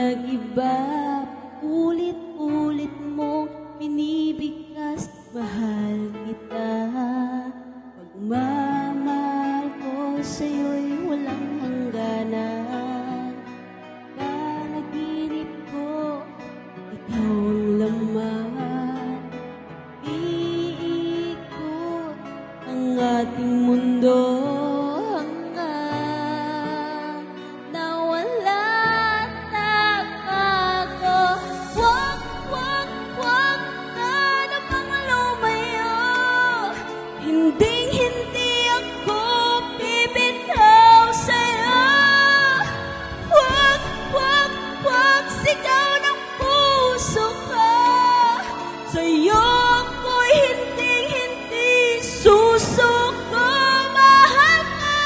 nag-iba, ulit-ulit mong binibigkas, mahal kita. Pagmamahal ko sa'yo'y walang hangganan. Panaginip ko, ikaw ang laman. Iikot ang ating mundo hanggang nawala na ako. Wag ka na bang lumayo. Hindi ako bibitaw sa'yo. Wag sigaw ng puso ko. Sa'yo ako'y hindi susuko. Mahal ko,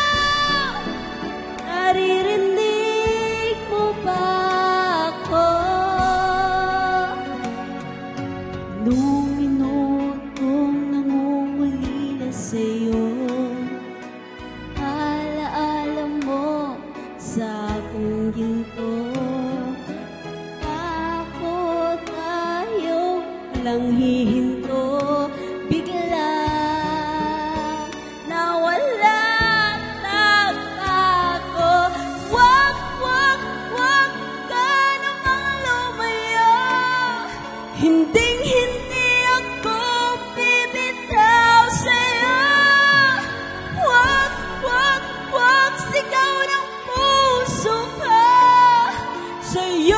naririnig mo ba ako? Nung minutong nangungulila sa'yo, alaala mo sa akong ginto. Ako tayo lang hihinto. Bigla nawala na ako. Wag ka namang lumayo. Hindi ako bibitaw sa'yo. Wag sigaw ng puso ko. Sa'yo